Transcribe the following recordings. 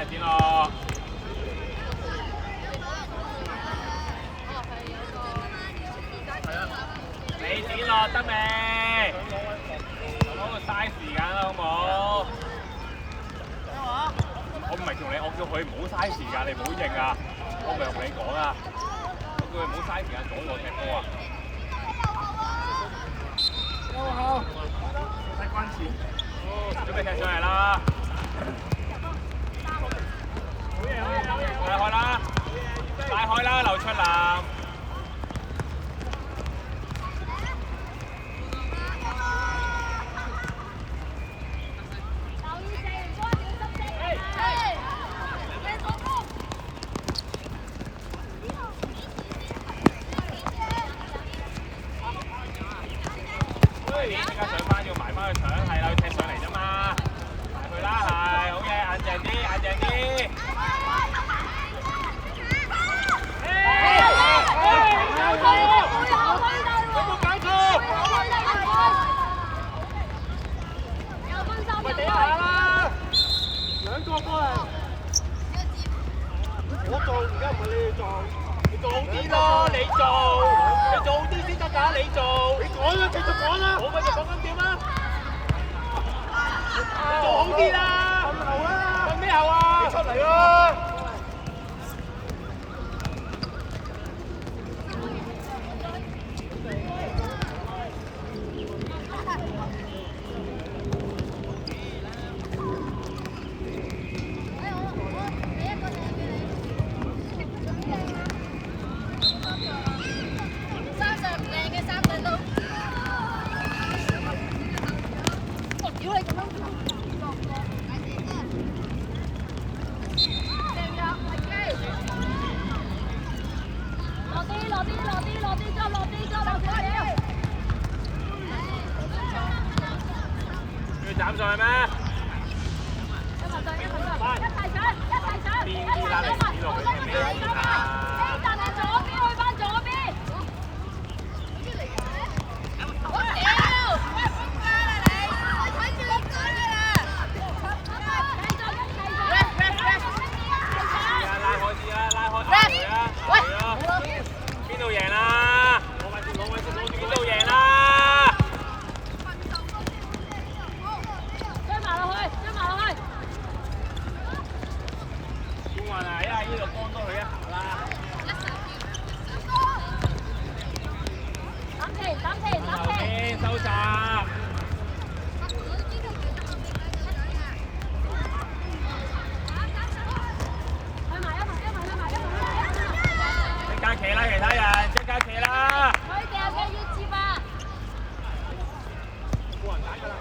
睇先咯。你剪落得未？唔好嘥時間啦，好冇？我唔係叫你，我叫佢唔好嘥時間，你唔好應啊！我咪同你講啊，我叫佢唔好嘥時間阻我踢波啊！好，睇關鍵。準備踢上嚟啦！大開啦！大開啦！劉春南。即刻上翻要埋翻去搶，係啦，要踢上嚟啫嘛，埋佢啦，係，好嘢，硬淨啲，硬淨啲。有冇搞錯？喂，地下啦，兩個過嚟。我做，而家唔係你哋做，你做好啲咯，你做好啲先得㗎，你做。你講啦，繼續講啦。我咪就講緊點啦。你做好啲啦。瞓後啦。瞓咩後啊？你出嚟啦。斬上去咩？一齊上！邊啲啦？你指落去係咩啊？站喺左邊，去翻左邊。我屌！咩風花啦你？我睇住你追你啦！拉開啲啦，拉開佢啦！喂，邊度贏啊？攞位先，邊度贏啊？一係呢度幫多佢一下啦。後邊收集。即刻企啦，其他人即刻企啦。佢哋係咩要接啊？冇人打㗎啦。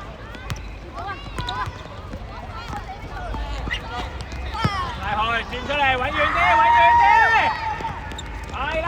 大開轉出嚟，揾遠啲，揾遠啲，係啦。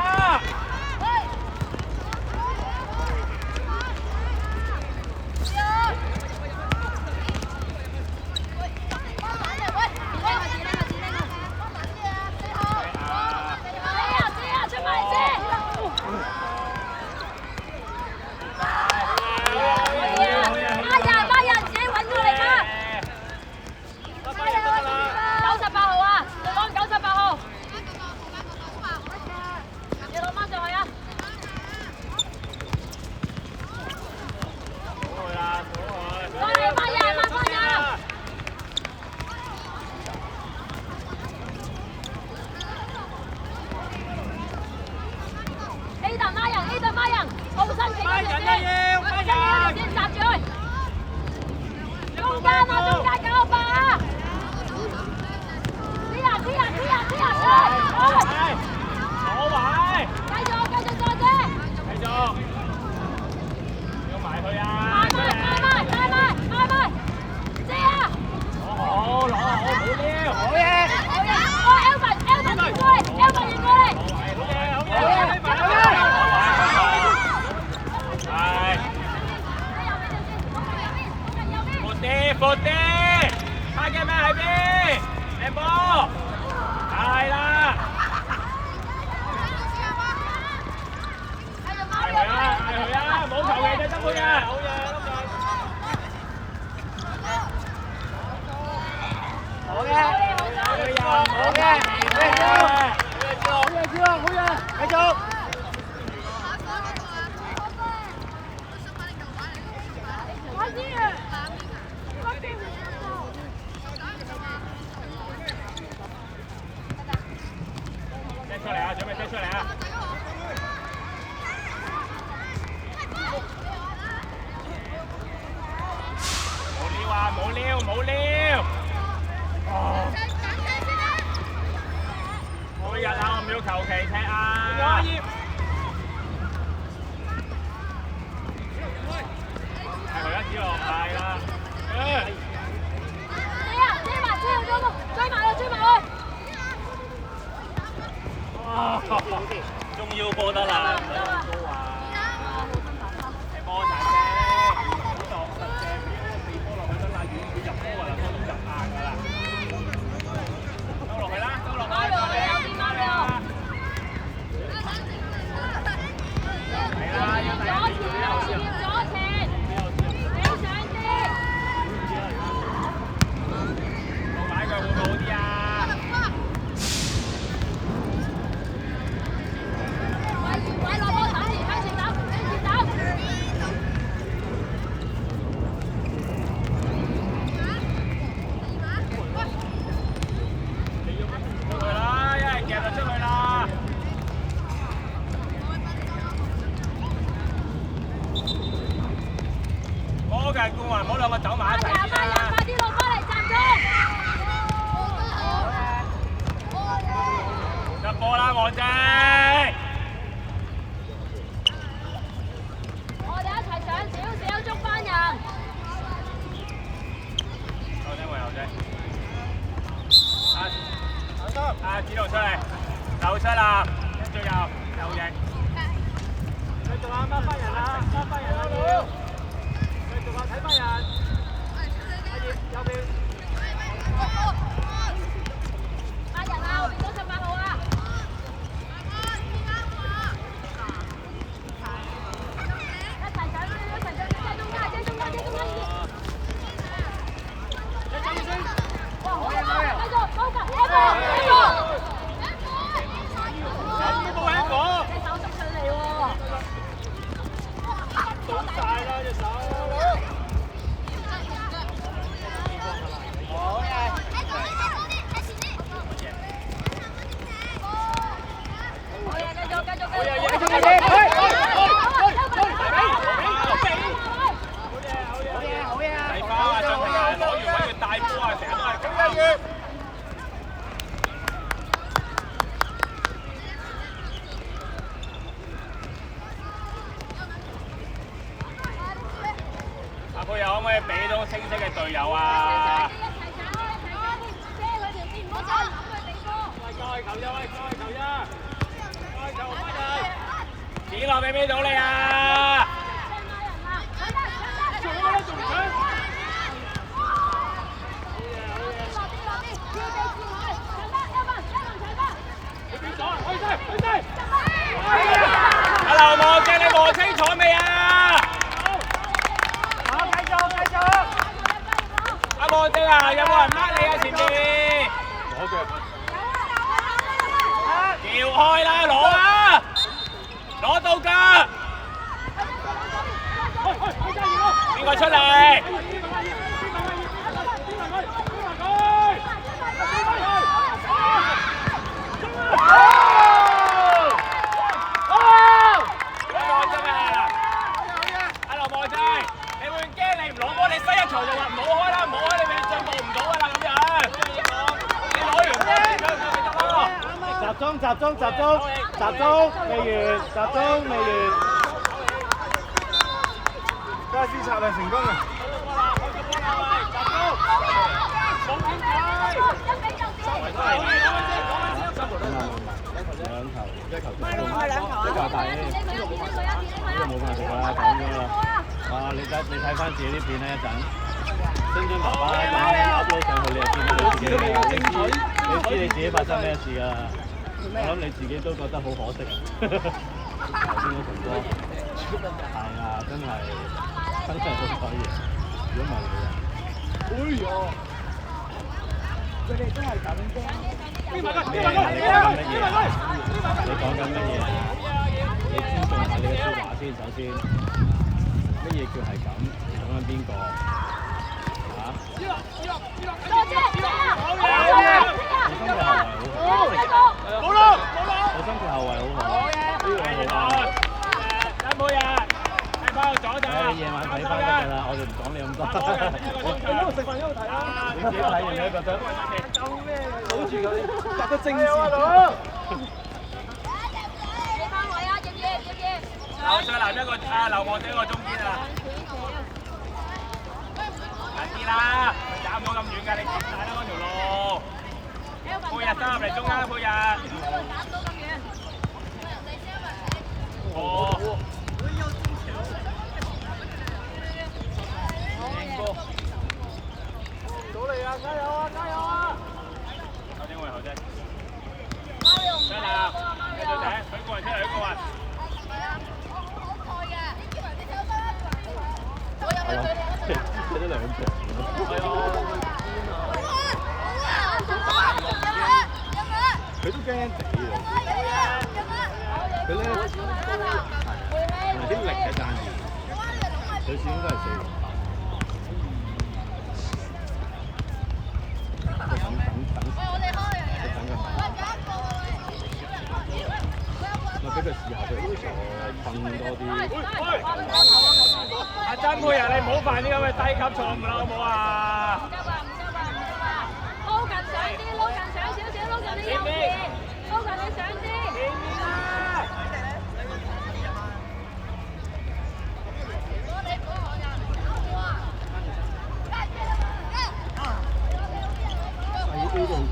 Poder! 繼續。踢出嚟啊！準備踢出嚟啊！冇撩啊！冇撩！冇撩！哦！每日啊，我唔要求其踢啊！係佢一指落係啦。終於波得啦！高啊！波曬啫，嗰度實射俾波落去得啦，遠遠入波㗎啦，波都入硬㗎啦。收落去啦，收落去。係啦，要第一條。落擺腳會唔會好啲啊？唔好兩個走埋一齊先啦！快啲落翻嚟站中！入波啦，王正！我哋一齊上少少捉翻人。後仔，後仔。子龍出嚟，走出啦，跟住右翼。繼續啊，掹翻人啊，掹翻人啊！睇翻人，阿葉右邊，8人啊，後邊98號啊，一齊上，車中間，哇，好嘢，繼續，高格，一個，冇一個，隻手捉上嚟喎，倒曬啦隻手。阿佩友可唔可以俾到清晰嘅隊友啊？子樂俾唔俾到你啊？阿劉望正，你望清楚未啊？好，繼續。阿望正啊，有冇人掹你啊？前面。攞腳。撬開啦，攞啊！攞到㗎！邊個出嚟？阿劉望正，你會驚你唔攞波，你西一場就話唔好開啦，唔好開你咪進步唔到㗎啦咁樣。你攞完波先上咪得咯。集中，未完，集中未完。加斯策略成功啊！兩球，一球大啲，呢個冇辦法啦，講咗啦。啊，你睇翻自己啲片咧一陣，精爸爸咁 upload 上去，你就見到你自己啦。你知你自己發生咩事㗎？我諗你自己都覺得好可惜。頭先嗰場波，係啊，真係真係好可以。如果唔係你啊，哎呀！你講緊乜嘢？你尊重下你嘅説話先，首先。乜嘢叫係咁？你講緊邊個？嚇？我心嘅後衞好好。我心嘅後衞好好。呢個好啱。冇嘢，睇翻個左就。你夜晚睇翻得㗎啦，我哋唔講你咁多。你喺度食飯一路睇啊！你自己睇完你覺得？救咩？好似嗰啲夾個政治啊！劉翠南一個劉望仔一個中堅啊！近啲啦，佢斬唔到咁遠㗎，你接曬啦嗰條路。配日收入嚟中間，配日。哦。到嚟啊！加油啊！加油啊！後邊位後仔。翠南，繼續頂，許個人出嚟，許個人。睇咗兩場。佢都驚地喎。佢咧啲力係爭啲，佢始終都係4-6-8。咪俾佢試下佢瞓多啲。阿曾佩仁，你唔好犯啲咁嘅低級錯誤啦，好唔好啊？撈近上啲，撈近上少少，撈近你右邊，撈近你上啲。A 都好勁。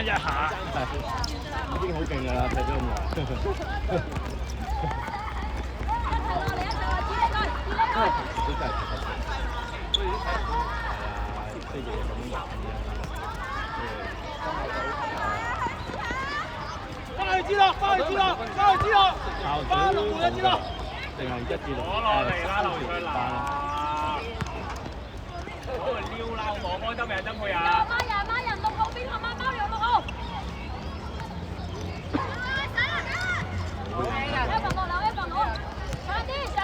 一下，已經好勁㗎啦，睇咗咁耐。都真係即係嘢咁樣翻去知咯，翻去知咯，翻去知咯，翻6換1知咯，定係1至6？攞落嚟啦，劉翠蘭。嗰個撩啦，我望開得未啊，曾佩仁？孖人6號邊個孖貓6號上啲遮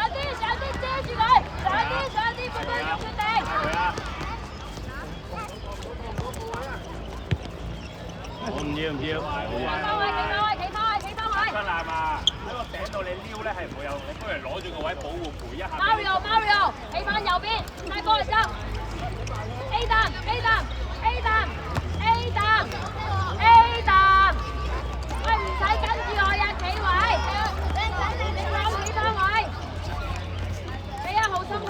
住佢，上啲佢哋決定。我唔要。企翻位。出嚟嘛！喺個頂度你撩咧係唔會有，你不如攞住個位保護陪一下。Mario，企翻右邊，大哥嚟執。A 彈，喂唔使跟住我呀，企位。企翻位。俾1號鬆開。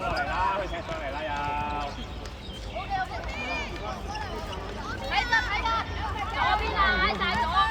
落嚟啦，佢踢上嚟啦又。左邊啊，挨晒咗，過嚟。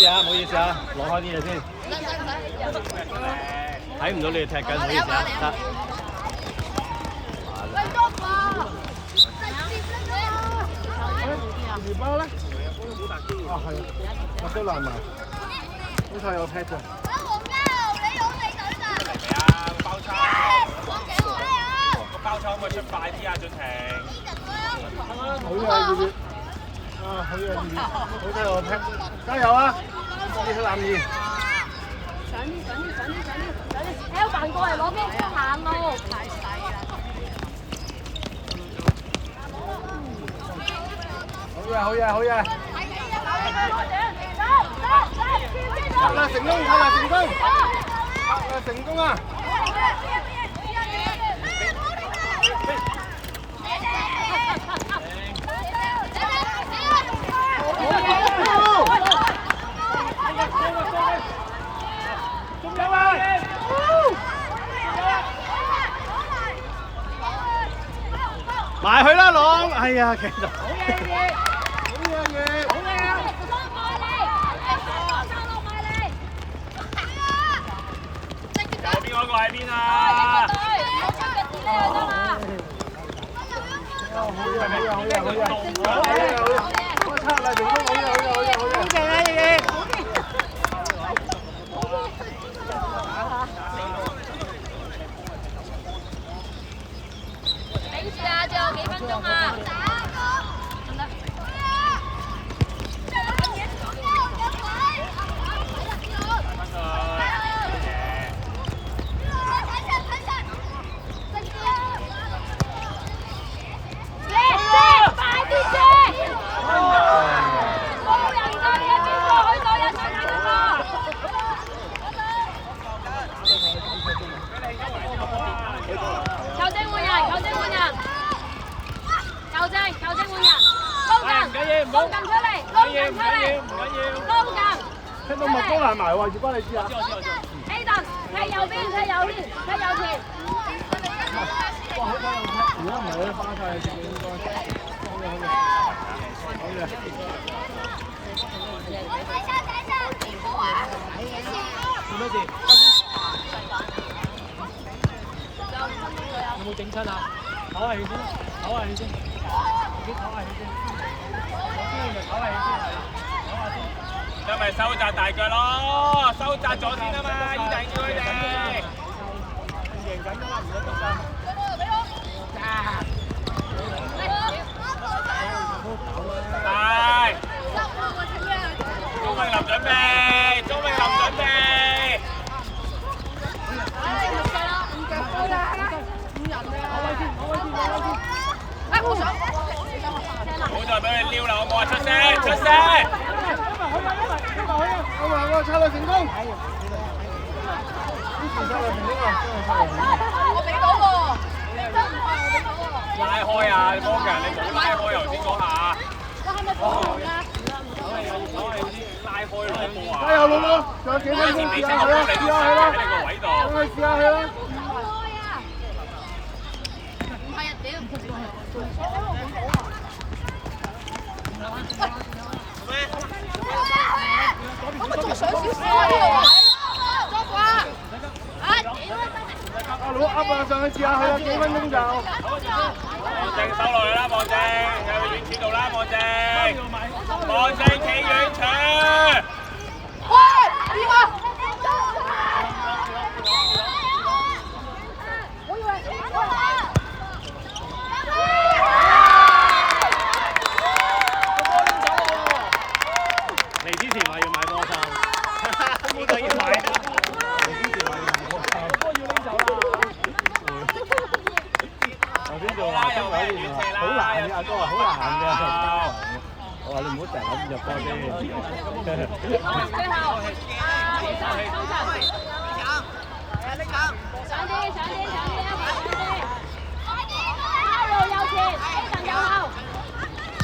唔好意思啊，攞開啲嘢先。睇唔到你哋踢緊，唔好意思啊。得。魚包咧？啊係，麥當勞埋，好彩有 pet 啫。嚟未啊？包抄。個包抄可唔可以出快啲啊？俊霆。好嘢啊！月月，啊好嘢月月，好睇我踢，加油啊！熱血男兒。上啲，L 扮過嚟攞邊行路。太細啦。好嘢好嘢！拍啦成功，拍啦成功，拍啦成功啊！埋去啦，朗！哎呀，其實好嘢嘢，好嘢嘢，好嘢啊！右邊嗰個喺邊啊？好嘢好嘢好嘢好嘢，好嘢好嘢，我拆啦成功，好嘢好嘢好嘢好嘢，好正啊嘢！頂住啊！最後幾分鐘啊！聽到麥高蘭埋喎，月巴你知啊 ？A 頓踢右邊，踢右邊，踢右前。哇！好睇好睇，而家唔係咧，花晒自己應該。好嘅，做咩事？有冇整親啊？唞下氣先，唞下氣先，自己唞下氣先。我先就唞下氣先。因為收窄大腳咯，收窄咗先啊嘛，依定住佢哋。贏緊㗎嘛，唔使急㗎。係。鍾永林準備，鍾永林準備。好在俾佢撩啦，好冇啊！出聲，出聲。我策略成功，我俾到喎，拉開啊！摩強，你冇拉開頭先嗰下。我係咪保護㗎？拉開兩步啊！加油老母，仲有幾分鐘試下佢啦，試下佢啦，喺你個位度。再試下佢啦。唔係啊，屌！咁咪仲想少少啊？呢個位，捉啩！啊！阿老噏啊，上去試下佢啦，幾分鐘就。望正收落去啦，望正，有個遠處度啦，望正，望正企遠處。喂，點啊？我以為嚟之前話要買波衫，呢個要買。嚟之前話要買波衫，波要拎走啦。頭先做話好難嘅，阿哥話好難嘅。我話你唔好成日諗入波先。最後，上啲，A 路右前，A 陣右後。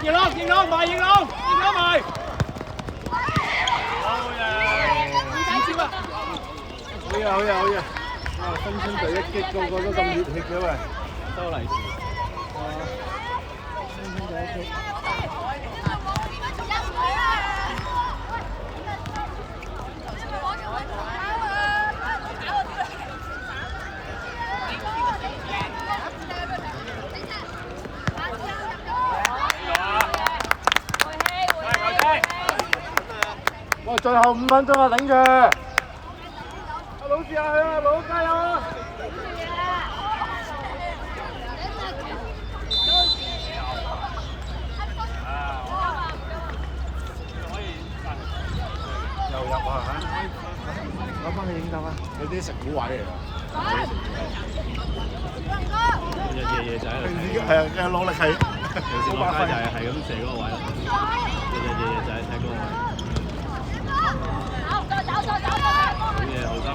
應龍埋，應龍埋。好嘢好嘢好嘢！啊，新春第一擊，個個都咁熱血嘅喂，收利是。新春第一擊。喂，最後5分鐘啊，頂住！阿老試下佢啊，老加油啊！啊嚇！攞翻去影相啊！有啲食糊位嚟㗎。夜仔喺度睇。係啊，努力係。平時落街就係咁射嗰個位咯。夜仔睇嗰個位。好嘢，好心。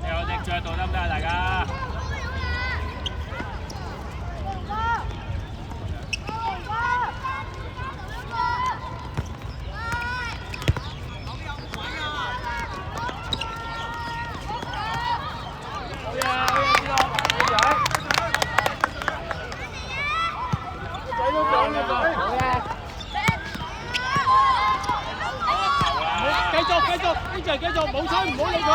有隻腳度得唔得啊？大家？繼續，冇吹唔好理佢，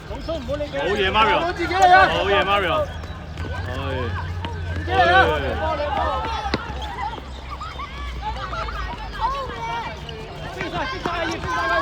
冇吹唔好理佢。好嘢 Mario， 自己嚟啊！好嘢 Mario， 自己嚟啊！飛晒要飛晒佢。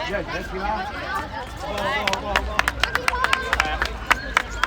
一人一次啦。好，好，好，好。